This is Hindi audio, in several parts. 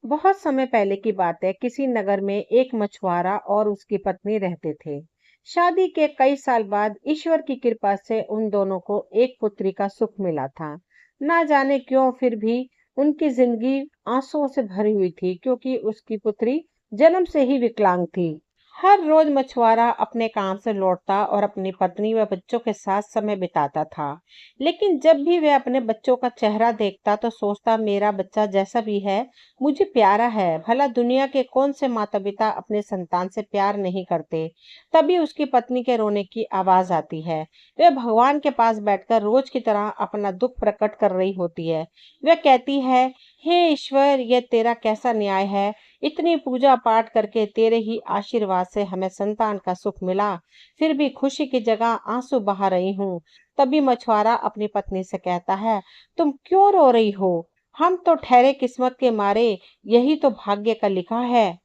बहुत समय पहले की बात है। किसी नगर में एक मछुआरा और उसकी पत्नी रहते थे। शादी के कई साल बाद ईश्वर की कृपा से उन दोनों को एक पुत्री का सुख मिला था। ना जाने क्यों, फिर भी उनकी जिंदगी आंसुओं से भरी हुई थी, क्योंकि उसकी पुत्री जन्म से ही विकलांग थी। हर रोज मछुआरा अपने काम से लौटता और अपनी पत्नी व बच्चों के साथ समय बिताता था। लेकिन जब भी वह अपने बच्चों का चेहरा देखता तो सोचता, मेरा बच्चा जैसा भी है मुझे प्यारा है। भला दुनिया के कौन से माता पिता अपने संतान से प्यार नहीं करते। तभी उसकी पत्नी के रोने की आवाज आती है। वह भगवान के पास बैठकर रोज की तरह अपना दुख प्रकट कर रही होती है। वह कहती है, हे ईश्वर, यह तेरा कैसा न्याय है। इतनी पूजा पाठ करके तेरे ही आशीर्वाद से हमें संतान का सुख मिला, फिर भी खुशी की जगह आंसू बहा रही हूँ। तभी मछुआरा अपनी पत्नी से कहता है, तुम क्यों रो रही हो? हम तो ठहरे किस्मत के मारे, यही तो भाग्य का लिखा है।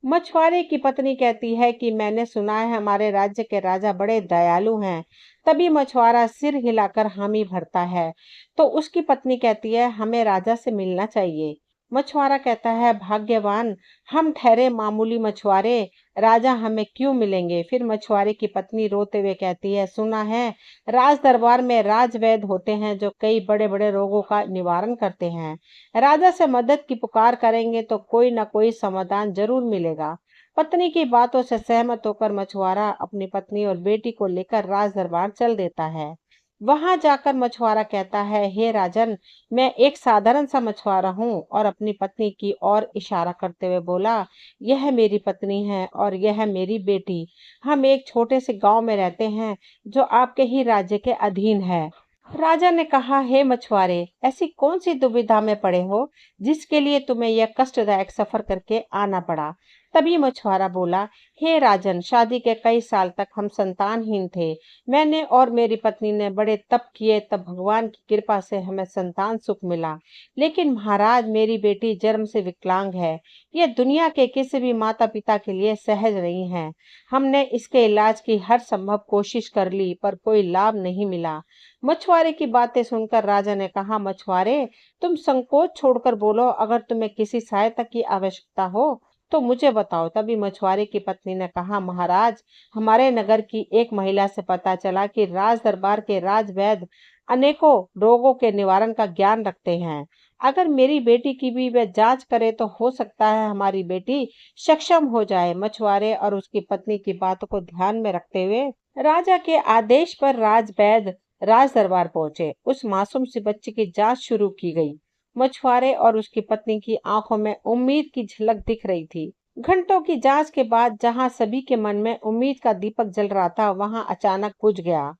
मछुआरे की पत्नी कहती है कि मैंने सुना है हमारे राज्य के राजा बड़े दयालु हैं। तभी मछुआरा सिर हिलाकर हामी भरता है। तो उसकी पत्नी कहती है, हमें राजा से मिलना चाहिए। मछुआरा कहता है, भाग्यवान, हम ठहरे मामूली मछुआरे, राजा हमें क्यों मिलेंगे। फिर मछुआरे की पत्नी रोते हुए कहती है, सुना है राज दरबार में राजवैद्य होते हैं जो कई बड़े बड़े रोगों का निवारण करते हैं। राजा से मदद की पुकार करेंगे तो कोई ना कोई समाधान जरूर मिलेगा। पत्नी की बातों से सहमत होकर मछुआरा अपनी पत्नी और बेटी को लेकर राज दरबार चल देता है। वहां जाकर मछुआरा कहता है, हे राजन, मैं एक साधारण सा मछुआरा हूँ। और अपनी पत्नी की ओर इशारा करते हुए बोला, यह मेरी पत्नी है और यह मेरी बेटी। हम एक छोटे से गांव में रहते हैं जो आपके ही राज्य के अधीन है। राजा ने कहा, हे मछुआरे, ऐसी कौन सी दुविधा में पड़े हो जिसके लिए तुम्हें यह कष्टदायक सफर करके आना पड़ा। तभी मछुआरा बोला, हे राजन, शादी के कई साल तक हम संतानहीन थे। मैंने और मेरी पत्नी ने बड़े तप किए, तब भगवान की कृपा से हमें संतान सुख मिला। लेकिन महाराज, मेरी बेटी जन्म से विकलांग है। यह दुनिया के किसी भी माता पिता के लिए सहज नहीं है। हमने इसके इलाज की हर संभव कोशिश कर ली, पर कोई लाभ नहीं मिला। मछुआरे की बातें सुनकर राजा ने कहा, मछुआरे, तुम संकोच छोड़कर बोलो। अगर तुम्हें किसी सहायता की आवश्यकता हो तो मुझे बताओ। तभी मछुआरे की पत्नी ने कहा, महाराज, हमारे नगर की एक महिला से पता चला कि राज दरबार के राजवैद्य अनेकों रोगों के निवारण का ज्ञान रखते हैं। अगर मेरी बेटी की भी वह जांच करे तो हो सकता है हमारी बेटी सक्षम हो जाए। मछुआरे और उसकी पत्नी की बातों को ध्यान में रखते हुए राजा के आदेश पर राजवैद्य राज दरबार पहुंचे। उस मासूम सी बच्ची की जांच शुरू की गई। मछुआरे और उसकी पत्नी की आंखों में उम्मीद की झलक दिख रही थी। घंटों की जांच के बाद जहां सभी के मन में उम्मीद का दीपक जल रहा था, वहां अचानक बुझ गया।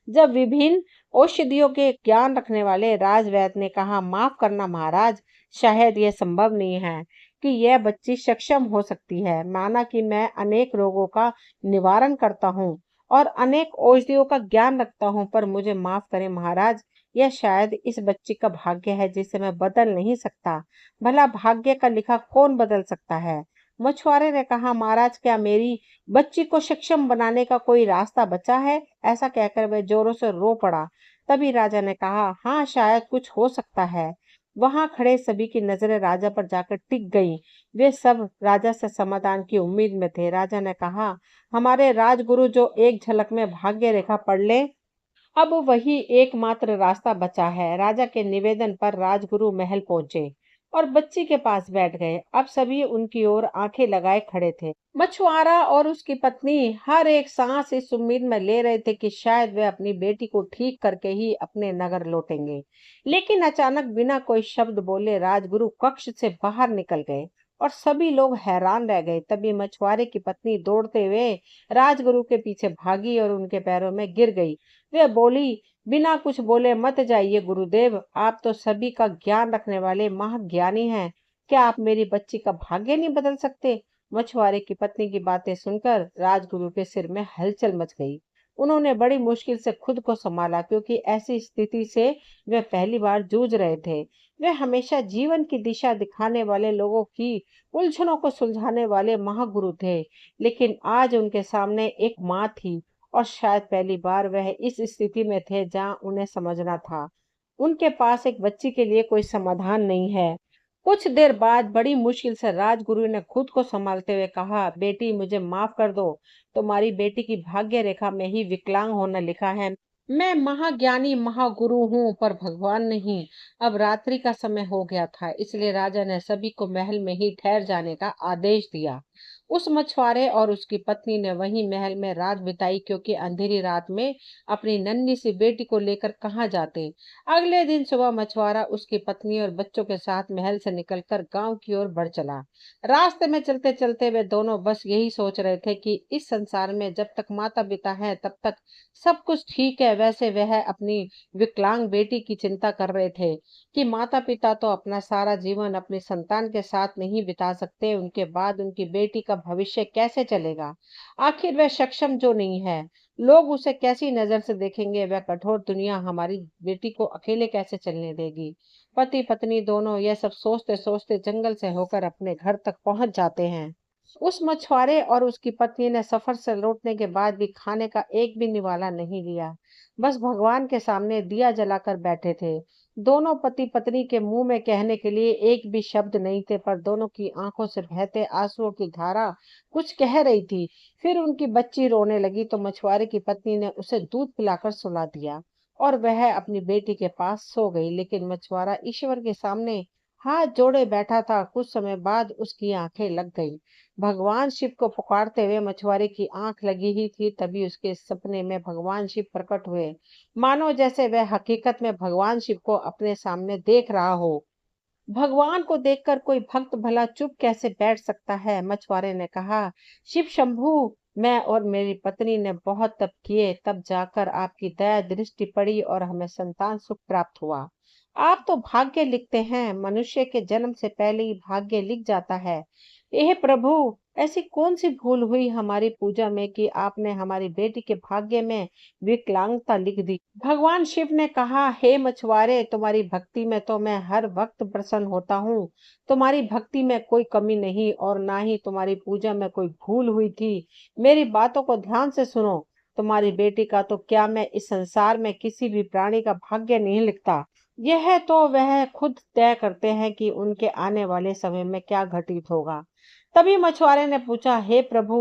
जब विभिन्न औषधियों के ज्ञान रखने वाले राजवैद्य ने कहा, माफ करना महाराज, शायद यह संभव नहीं है कि यह बच्ची सक्षम हो सकती है। माना कि मैं अनेक रोगों का निवारण करता हूँ और अनेक औषधियों का ज्ञान रखता हूँ, पर मुझे माफ करें महाराज, यह शायद इस बच्ची का भाग्य है जिसे मैं बदल नहीं सकता। भला भाग्य का लिखा कौन बदल सकता है। मछुआरे ने कहा, महाराज, क्या मेरी बच्ची को सक्षम बनाने का कोई रास्ता बचा है। ऐसा कहकर वह जोरों से रो पड़ा। तभी राजा ने कहा, हाँ, शायद कुछ हो सकता है। वहां खड़े सभी की नजरें राजा पर जाकर टिक गईं। वे सब राजा से समाधान की उम्मीद में थे। राजा ने कहा, हमारे राजगुरु जो एक झलक में भाग्य रेखा पढ़ ले, अब वही एकमात्र रास्ता बचा है। राजा के निवेदन पर राजगुरु महल पहुंचे और बच्ची के पास बैठ गए। अब सभी उनकी ओर आंखें लगाए खड़े थे। मछुआरा और उसकी पत्नी हर एक सांस इस उम्मीद में ले रहे थे कि शायद वे अपनी बेटी को ठीक करके ही अपने नगर लौटेंगे। लेकिन अचानक बिना कोई शब्द बोले राजगुरु कक्ष से बाहर निकल गए और सभी लोग हैरान रह गए। तभी मछुआरे की पत्नी दौड़ते हुए राजगुरु के पीछे भागी और उनके पैरों में गिर गई। वे बोली, बिना कुछ बोले, मत जाइए गुरुदेव, आप तो सभी का ज्ञान रखने वाले महाज्ञानी हैं। क्या आप मेरी बच्ची का भाग्य नहीं बदल सकते। मछुआरे की पत्नी की बातें सुनकर राजगुरु के सिर में हलचल मच गई। उन्होंने बड़ी मुश्किल से खुद को संभाला, क्योंकि ऐसी स्थिति से वे पहली बार जूझ रहे थे। वे हमेशा जीवन की दिशा दिखाने वाले, लोगों की उलझनों को सुलझाने वाले महागुरु थे, लेकिन आज उनके सामने एक माँ थी और शायद पहली बार वह इस स्थिति में थे जहां उन्हें समझना था, उनके पास एक बच्ची के लिए कोई समाधान नहीं है। कुछ देर बाद बड़ी मुश्किल से राजगुरु ने खुद को संभालते हुए कहा, बेटी मुझे माफ कर दो। तुम्हारी बेटी की भाग्य रेखा में ही विकलांग होना लिखा है। मैं महाज्ञानी महागुरु हूँ पर भगवान नहीं। अब रात्रि का समय हो गया था, इसलिए राजा ने सभी को महल में ही ठहर जाने का आदेश दिया। उस मछुआरे और उसकी पत्नी ने वहीं महल में रात बिताई, क्योंकि अंधेरी रात में अपनी नन्ही सी बेटी को लेकर कहाँ जाते। अगले दिन सुबह मछुआरा उसकी पत्नी और बच्चों के साथ महल से निकलकर गांव की ओर बढ़ चला। रास्ते में चलते चलते वे दोनों बस यही सोच रहे थे कि इस संसार में जब तक माता पिता हैं तब तक सब कुछ ठीक है। वैसे वह अपनी विकलांग बेटी की चिंता कर रहे थे कि माता पिता तो अपना सारा जीवन अपनी संतान के साथ नहीं बिता सकते, उनके बाद उनकी बेटी का भविष्य कैसे चलेगा। आखिर वह सक्षम जो नहीं है, लोग उसे कैसी नजर से देखेंगे। वह कठोर दुनिया हमारी बेटी को अकेले कैसे चलने देगी। पति पत्नी दोनों यह सब सोचते सोचते जंगल से होकर अपने घर तक पहुंच जाते हैं। उस मछुआरे और उसकी पत्नी ने सफर से लौटने के बाद भी खाने का एक भी निवाला नहीं लिया। बस भगवान के सामने दिया जलाकर बैठे थे। दोनों पति पत्नी के मुंह में कहने के लिए एक भी शब्द नहीं थे, पर दोनों की आंखों से बहते आंसुओं की धारा कुछ कह रही थी। फिर उनकी बच्ची रोने लगी तो मछुआरे की पत्नी ने उसे दूध पिलाकर सुला दिया और वह अपनी बेटी के पास सो गई। लेकिन मछुआरा ईश्वर के सामने हाथ जोड़े बैठा था। कुछ समय बाद उसकी आंखें लग गई। भगवान शिव को पुकारते हुए मछुआरे की आंख लगी ही थी, तभी उसके सपने में भगवान शिव प्रकट हुए, मानो जैसे वह हकीकत में भगवान शिव को अपने सामने देख रहा हो। भगवान को देखकर कोई भक्त भला चुप कैसे बैठ सकता है। मछुआरे ने कहा, शिव शंभू, मैं और मेरी पत्नी ने बहुत तप किए, तब जाकर आपकी दया दृष्टि पड़ी और हमें संतान सुख प्राप्त हुआ। आप तो भाग्य लिखते हैं, मनुष्य के जन्म से पहले ही भाग्य लिख जाता है। हे प्रभु, ऐसी कौन सी भूल हुई हमारी पूजा में कि आपने हमारी बेटी के भाग्य में विकलांगता लिख दी। भगवान शिव ने कहा, हे मछुआरे, तुम्हारी भक्ति में तो मैं हर वक्त प्रसन्न होता हूँ। तुम्हारी भक्ति में कोई कमी नहीं और ना ही तुम्हारी पूजा में कोई भूल हुई थी। मेरी बातों को ध्यान से सुनो। तुम्हारी बेटी का तो क्या, मैं इस संसार में किसी भी प्राणी का भाग्य नहीं लिखता। यह तो वह खुद तय करते हैं कि उनके आने वाले समय में क्या घटित होगा। तभी मछुआरे ने पूछा, हे प्रभु,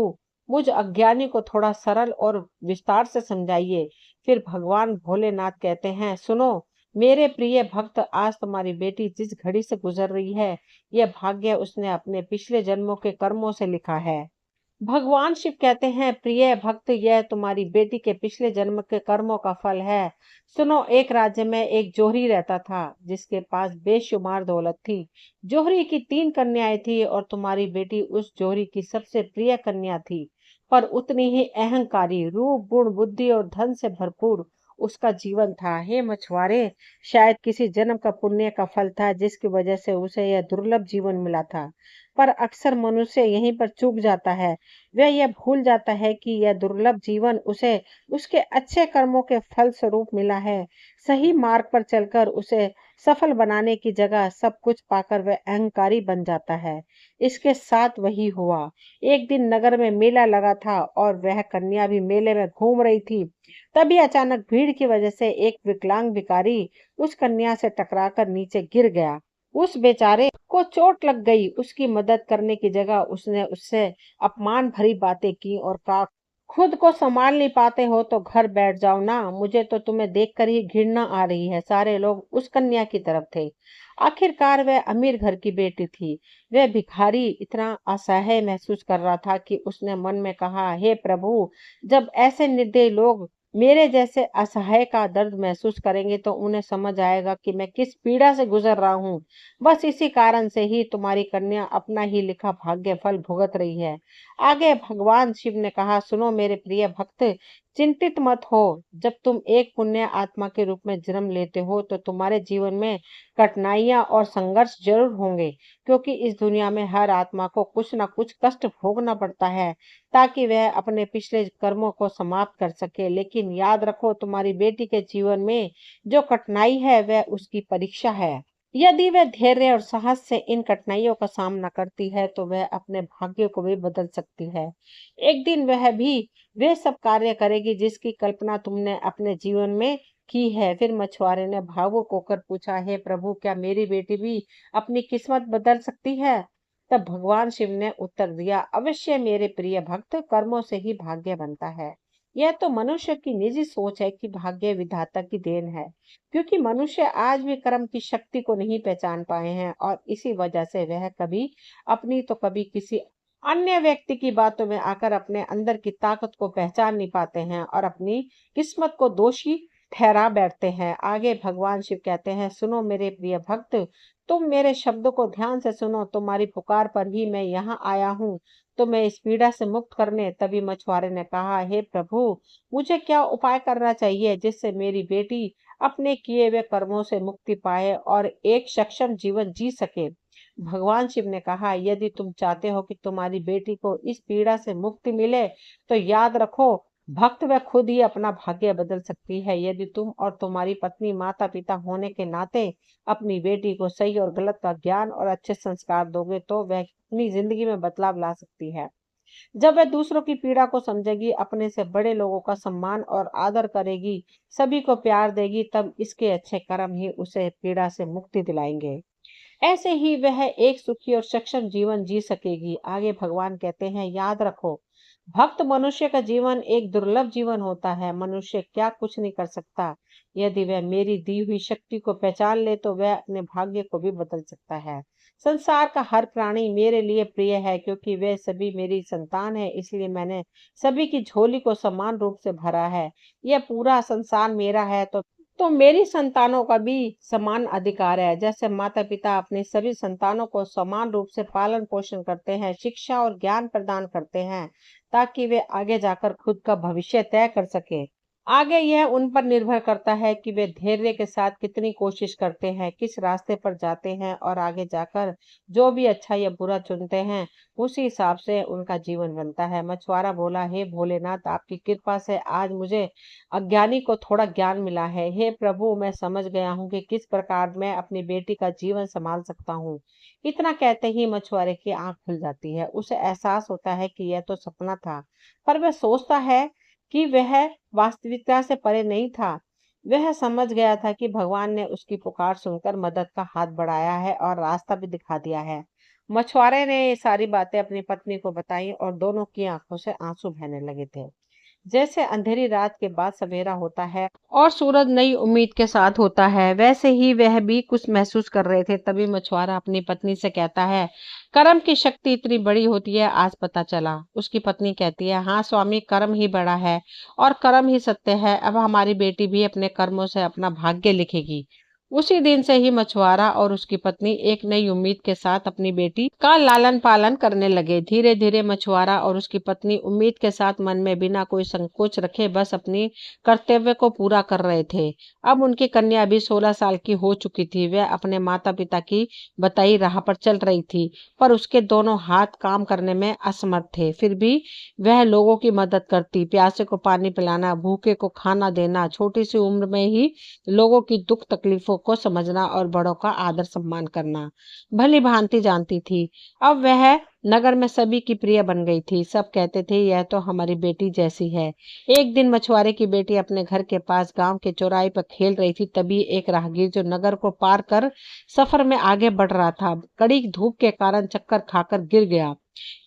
मुझ अज्ञानी को थोड़ा सरल और विस्तार से समझाइए। फिर भगवान भोलेनाथ कहते हैं, सुनो मेरे प्रिय भक्त, आज तुम्हारी बेटी जिस घड़ी से गुजर रही है, यह भाग्य उसने अपने पिछले जन्मों के कर्मों से लिखा है। भगवान शिव कहते हैं, प्रिय भक्त, यह तुम्हारी बेटी के पिछले जन्म के कर्मों का फल है। सुनो, एक राज्य में एक जोहरी रहता था जिसके पास बेशुमार दौलत थी। जोहरी की 3 कन्याएं थी और तुम्हारी बेटी उस जोहरी की सबसे प्रिय कन्या थी, पर उतनी ही अहंकारी, रूप गुण बुद्धि और धन से भरपूर उसका जीवन था। हे मछुआरे, शायद किसी जन्म का पुण्य का फल था जिसकी वजह से उसे यह दुर्लभ जीवन मिला था। पर अक्सर मनुष्य यहीं पर चूक जाता है। वह यह भूल जाता है कि यह दुर्लभ जीवन उसे उसके अच्छे कर्मों के फल स्वरूप मिला है। सही मार्ग पर चलकर उसे सफल बनाने की जगह सब कुछ पाकर वह अहंकारी बन जाता है। इसके साथ वही हुआ। एक दिन नगर में मेला लगा था और वह कन्या भी मेले में घूम रही थी। तभी अचानक भीड़ की वजह से एक विकलांग भिखारी उस कन्या से टकराकर नीचे गिर गया। उस बेचारे को चोट लग गई। उसकी मदद करने की जगह उसने उससे अपमान भरी बातें की और कहा, खुद को संभाल नहीं पाते हो तो घर बैठ जाओ ना, मुझे तो तुम्हें देखकर ही घृणा आ रही है। सारे लोग उस कन्या की तरफ थे। आखिरकार वह अमीर घर की बेटी थी। वह भिखारी इतना असहाय महसूस कर रहा था कि उसने मन में कहा, हे प्रभु, जब ऐसे निर्दयी लोग मेरे जैसे असहाय का दर्द महसूस करेंगे तो उन्हें समझ आएगा कि मैं किस पीड़ा से गुजर रहा हूँ। बस इसी कारण से ही तुम्हारी कन्या अपना ही लिखा भाग्य फल भुगत रही है। आगे भगवान शिव ने कहा, सुनो मेरे प्रिय भक्त, चिंतित मत हो। जब तुम एक पुण्य आत्मा के रूप में जन्म लेते हो तो तुम्हारे जीवन में कठिनाइयां और संघर्ष जरूर होंगे, क्योंकि इस दुनिया में हर आत्मा को कुछ न कुछ कष्ट भोगना पड़ता है ताकि वह अपने पिछले कर्मों को समाप्त कर सके। लेकिन याद रखो, तुम्हारी बेटी के जीवन में जो कठिनाई है वह उसकी परीक्षा है। यदि वह धैर्य और साहस से इन कठिनाइयों का सामना करती है तो वह अपने भाग्य को भी बदल सकती है। एक दिन वह भी वे सब कार्य करेगी जिसकी कल्पना तुमने अपने जीवन में की है। फिर मछुआरे ने भावुक होकर पूछा, हे प्रभु, क्या मेरी बेटी भी अपनी किस्मत बदल सकती है? तब भगवान शिव ने उत्तर दिया, अवश्य मेरे प्रिय भक्त, कर्मों से ही भाग्य बनता है। यह तो मनुष्य की निजी सोच है कि भाग्य विधाता की देन है, क्योंकि मनुष्य आज भी कर्म की शक्ति को नहीं पहचान पाए हैं और इसी वजह से वह कभी अपनी तो कभी किसी अन्य व्यक्ति की बातों में आकर अपने अंदर की ताकत को पहचान नहीं पाते हैं और अपनी किस्मत को दोषी ठहरा बैठते हैं। आगे भगवान शिव कहते हैं, सुनो मेरे प्रिय भक्त, तुम मेरे शब्दों को ध्यान से सुनो। तुम्हारी पुकार पर ही मैं यहाँ आया हूँ, तो मैं इस पीड़ा से मुक्त करने। तभी मछुआरे ने कहा, हे प्रभु, मुझे क्या उपाय करना चाहिए जिससे मेरी बेटी अपने किए हुए कर्मों से मुक्ति पाए और एक सक्षम जीवन जी सके? भगवान शिव ने कहा, यदि तुम चाहते हो कि तुम्हारी बेटी को इस पीड़ा से मुक्ति मिले, तो याद रखो, भक्त वह खुद ही अपना भाग्य बदल सकती है। यदि तुम और तुम्हारी पत्नी माता पिता होने के नाते अपनी बेटी को सही और गलत का ज्ञान और अच्छे संस्कार दोगे, तो वह अपनी जिंदगी में बदलाव ला सकती है। जब वह दूसरों की पीड़ा को समझेगी, अपने से बड़े लोगों का सम्मान और आदर करेगी, सभी को प्यार देगी, तब इसके अच्छे कर्म ही उसे पीड़ा से मुक्ति दिलाएंगे। ऐसे ही वह एक सुखी और सक्षम जीवन जी सकेगी। आगे भगवान कहते हैं, याद रखो, भक्त मनुष्य का जीवन एक दुर्लभ जीवन होता है। मनुष्य क्या कुछ नहीं कर सकता। यदि वह मेरी दी हुई शक्ति को पहचान ले, तो वह अपने भाग्य को भी बदल सकता है। संसार का हर प्राणी मेरे लिए प्रिय है, क्योंकि वे सभी मेरी संतान है। इसलिए मैंने सभी की झोली को समान रूप से भरा है। यह पूरा संसार मेरा है, तो मेरी संतानों का भी समान अधिकार है। जैसे माता पिता अपने सभी संतानों को समान रूप से पालन पोषण करते हैं, शिक्षा और ज्ञान प्रदान करते हैं, ताकि वे आगे जाकर खुद का भविष्य तय कर सके। आगे यह उन पर निर्भर करता है कि वे धैर्य के साथ कितनी कोशिश करते हैं, किस रास्ते पर जाते हैं और आगे जाकर जो भी अच्छा या बुरा चुनते हैं, उसी हिसाब से उनका जीवन बनता है। मछुआरा बोला, हे भोलेनाथ, आपकी कृपा से आज मुझे अज्ञानी को थोड़ा ज्ञान मिला है। हे प्रभु, मैं समझ गया हूँ कि किस प्रकार मैं अपनी बेटी का जीवन संभाल सकता हूँ। इतना कहते ही मछुआरे की आंख खुल जाती है। उसे एहसास होता है कि यह तो सपना था, पर वह सोचता है कि वह वास्तविकता से परे नहीं था। वह समझ गया था कि भगवान ने उसकी पुकार सुनकर मदद का हाथ बढ़ाया है और रास्ता भी दिखा दिया है। मछुआरे ने ये सारी बातें अपनी पत्नी को बताई और दोनों की आंखों से आंसू बहने लगे थे। जैसे अंधेरी रात के बाद सवेरा होता है और सूरज नई उम्मीद के साथ होता है, वैसे ही वह भी कुछ महसूस कर रहे थे। तभी मछुआरा अपनी पत्नी से कहता है, कर्म की शक्ति इतनी बड़ी होती है, आज पता चला। उसकी पत्नी कहती है, हाँ स्वामी, कर्म ही बड़ा है और कर्म ही सत्य है। अब हमारी बेटी भी अपने कर्मों से अपना भाग्य लिखेगी। उसी दिन से ही मछुआरा और उसकी पत्नी एक नई उम्मीद के साथ अपनी बेटी का लालन पालन करने लगे। धीरे धीरे मछुआरा और उसकी पत्नी उम्मीद के साथ मन में बिना कोई संकोच रखे बस अपनी कर्तव्य को पूरा कर रहे थे। अब उनकी कन्या भी 16 साल की हो चुकी थी। वह अपने माता पिता की बताई राह पर चल रही थी, पर उसके दोनों हाथ काम करने में असमर्थ थे। फिर भी वह लोगों की मदद करती, प्यासे को पानी पिलाना, भूखे को खाना देना, छोटी सी उम्र में ही लोगों की दुख तकलीफों को समझना और बड़ों का आदर सम्मान करना भली भांति जानती थी। अब वह नगर में सभी की प्रिय बन गई थी। सब कहते थे, यह तो हमारी बेटी जैसी है। एक दिन मछुआरे की बेटी अपने घर के पास गांव के चौराहे पर खेल रही थी। तभी एक राहगीर जो नगर को पार कर सफर में आगे बढ़ रहा था, कड़ी धूप के कारण चक्कर खाकर गिर गया।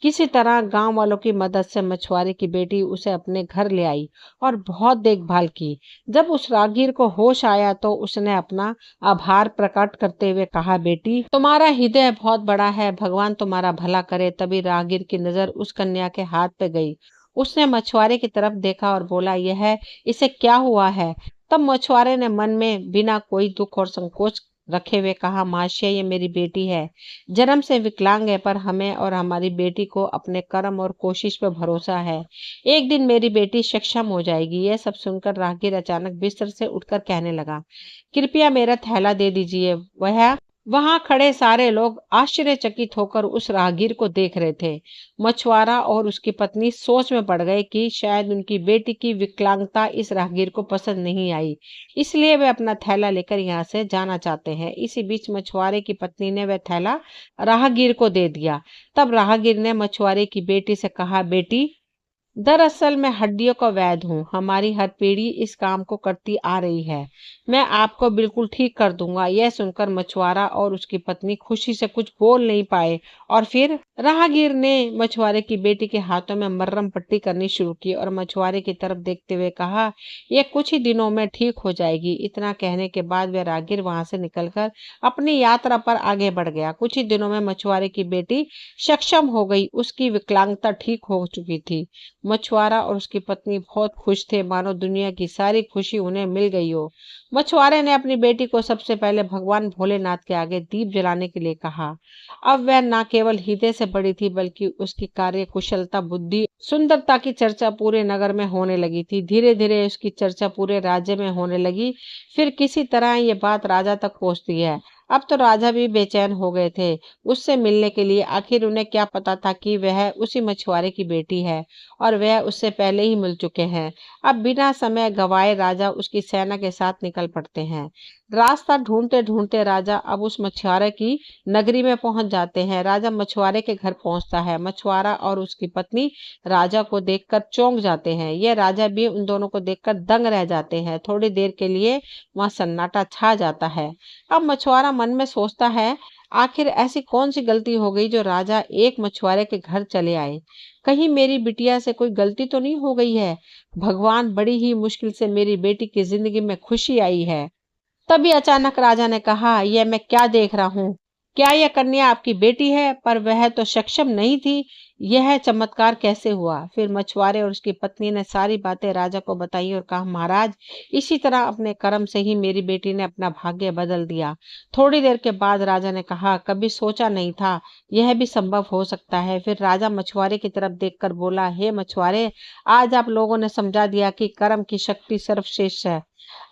किसी तरह गांव वालों की मदद से मछुआरे की बेटी उसे अपने घर ले आई और बहुत देखभाल की। जब उस राहगीर को होश आया तो उसने अपना आभार प्रकट करते हुए कहा, बेटी, तुम्हारा हृदय बहुत बड़ा है, भगवान तुम्हारा भला करे। तभी राहगीर की नजर उस कन्या के हाथ पे गई। उसने मछुआरे की तरफ देखा और बोला, यह इसे क्या हुआ है? तब मछुआरे ने मन में बिना कोई दुख और संकोच रखे हुए कहा, महाशय, ये मेरी बेटी है, जन्म से विकलांग है, पर हमें और हमारी बेटी को अपने कर्म और कोशिश पर भरोसा है। एक दिन मेरी बेटी सक्षम हो जाएगी। यह सब सुनकर राहगीर अचानक बिस्तर से उठकर कहने लगा, कृपया मेरा थैला दे दीजिए। वह वहां खड़े सारे लोग आश्चर्यचकित होकर उस राहगीर को देख रहे थे। मछुआरा और उसकी पत्नी सोच में पड़ गए कि शायद उनकी बेटी की विकलांगता इस राहगीर को पसंद नहीं आई, इसलिए वे अपना थैला लेकर यहाँ से जाना चाहते हैं। इसी बीच मछुआरे की पत्नी ने वह थैला राहगीर को दे दिया। तब राहगीर ने मछुआरे की बेटी से कहा, बेटी, दरअसल मैं हड्डियों का वैद्य हूँ। हमारी हर पीढ़ी इस काम को करती आ रही है। मैं आपको बिल्कुल ठीक कर दूंगा। यह सुनकर मछुआरा और उसकी पत्नी खुशी से कुछ बोल नहीं पाए। और फिर राहगीर ने मछुआरे की बेटी के हाथों में मर्रम पट्टी करनी शुरू की और मछुआरे की तरफ देखते हुए कहा, यह कुछ ही दिनों में ठीक हो जाएगी। इतना कहने के बाद वह राहगीर वहां से निकलकर अपनी यात्रा पर आगे बढ़ गया। कुछ ही दिनों में मछुआरे की बेटी सक्षम हो गई। उसकी विकलांगता ठीक हो चुकी थी। मछुआरा और उसकी पत्नी बहुत खुश थे, मानो दुनिया की सारी खुशी उन्हें मिल गई हो। मछुआरे ने अपनी बेटी को सबसे पहले भगवान भोलेनाथ के आगे दीप जलाने के लिए कहा। अब वह न केवल हृदय से बड़ी थी, बल्कि उसकी कार्य कुशलता, बुद्धि, सुंदरता की चर्चा पूरे नगर में होने लगी थी। धीरे धीरे उसकी चर्चा पूरे राज्य में होने लगी। फिर किसी तरह ये बात राजा तक पहुंचती है। अब तो राजा भी बेचैन हो गए थे उससे मिलने के लिए। आखिर उन्हें क्या पता था कि वह उसी मछुआरे की बेटी है और वह उससे पहले ही मिल चुके हैं। अब बिना समय गवाए राजा उसकी सेना के साथ निकल पड़ते हैं। रास्ता ढूंढते ढूंढते राजा अब उस मछुआरे की नगरी में पहुंच जाते हैं। राजा मछुआरे के घर पहुंचता है। मछुआरा और उसकी पत्नी राजा को देखकर चौंक जाते हैं। यह राजा भी उन दोनों को देखकर दंग रह जाते हैं। थोड़ी देर के लिए वहां सन्नाटा छा जाता है। अब मछुआरा मन में सोचता है, आखिर ऐसी कौन सी गलती हो गई जो राजा एक मछुआरे के घर चले आए। कहीं मेरी बिटिया से कोई गलती तो नहीं हो गई है। भगवान, बड़ी ही मुश्किल से मेरी बेटी की जिंदगी में खुशी आई है। तभी अचानक राजा ने कहा, यह मैं क्या देख रहा हूँ? क्या यह कन्या आपकी बेटी है? पर वह तो सक्षम नहीं थी। यह चमत्कार कैसे हुआ? फिर मछुआरे और उसकी पत्नी ने सारी बातें राजा को बताई और कहा, महाराज, इसी तरह अपने कर्म से ही मेरी बेटी ने अपना भाग्य बदल दिया। थोड़ी देर के बाद राजा ने कहा, कभी सोचा नहीं था यह भी संभव हो सकता है। फिर राजा मछुआरे की तरफ देखकर बोला, हे मछुआरे, आज आप लोगों ने समझा दिया कि कर्म की शक्ति सर्वश्रेष्ठ है।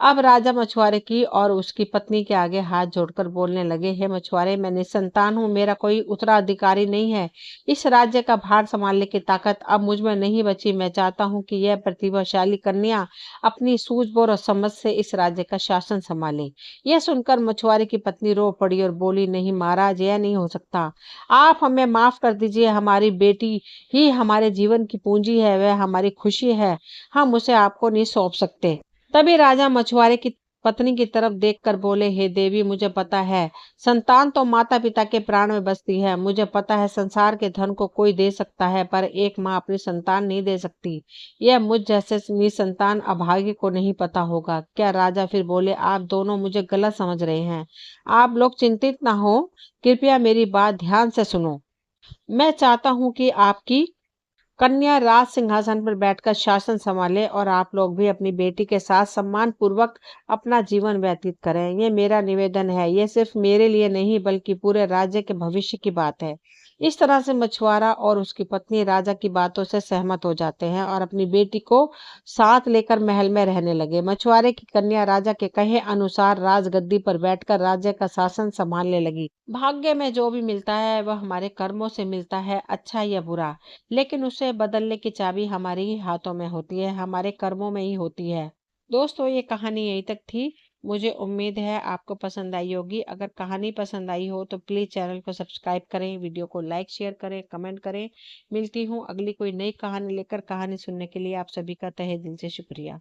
अब राजा मछुआरे की और उसकी पत्नी के आगे हाथ जोड़कर बोलने लगे, हे मछुआरे, मैं निसंतान हूँ। मेरा कोई उत्तराधिकारी नहीं है। इस राज्य का भार संभालने की ताकत अब मुझ में नहीं बची। मैं चाहता हूँ कि यह प्रतिभाशाली कन्या अपनी सूझबूझ और समझ से इस राज्य का शासन संभाले। यह सुनकर मछुआरे की पत्नी रो पड़ी और बोली, नहीं महाराज, यह नहीं हो सकता। आप हमें माफ कर दीजिए। हमारी बेटी ही हमारे जीवन की पूंजी है, वह हमारी खुशी है। हम उसे आपको नहीं सौंप सकते। तभी राजा मछुआरे की पत्नी की तरफ देखकर बोले, हे देवी, मुझे पता है संतान तो माता पिता के प्राण में बसती है। मुझे पता है संसार के धन को कोई दे सकता है, पर एक माँ अपनी संतान नहीं दे सकती। यह मुझ जैसे निसंतान अभागे को नहीं पता होगा क्या? राजा फिर बोले, आप दोनों मुझे गलत समझ रहे हैं। आप लोग चिंतित ना हो, कृपया मेरी बात ध्यान से सुनो। मैं चाहता हूँ कि आपकी कन्या राज सिंहासन पर बैठकर शासन संभाले और आप लोग भी अपनी बेटी के साथ सम्मान पूर्वक अपना जीवन व्यतीत करें। ये मेरा निवेदन है। ये सिर्फ मेरे लिए नहीं, बल्कि पूरे राज्य के भविष्य की बात है। इस तरह से मछुआरा और उसकी पत्नी राजा की बातों से सहमत हो जाते हैं और अपनी बेटी को साथ लेकर महल में रहने लगे। मछुआरे की कन्या राजा के कहे अनुसार राजगद्दी पर बैठकर राज्य का शासन संभालने लगी। भाग्य में जो भी मिलता है वह हमारे कर्मों से मिलता है, अच्छा या बुरा, लेकिन उसे बदलने की चाबी हमारे ही हाथों में होती है, हमारे कर्मों में ही होती है। दोस्तों, ये कहानी यहीं तक थी। मुझे उम्मीद है आपको पसंद आई होगी। अगर कहानी पसंद आई हो तो प्लीज़ चैनल को सब्सक्राइब करें, वीडियो को लाइक शेयर करें, कमेंट करें। मिलती हूँ अगली कोई नई कहानी लेकर। कहानी सुनने के लिए आप सभी का तहे दिल से शुक्रिया।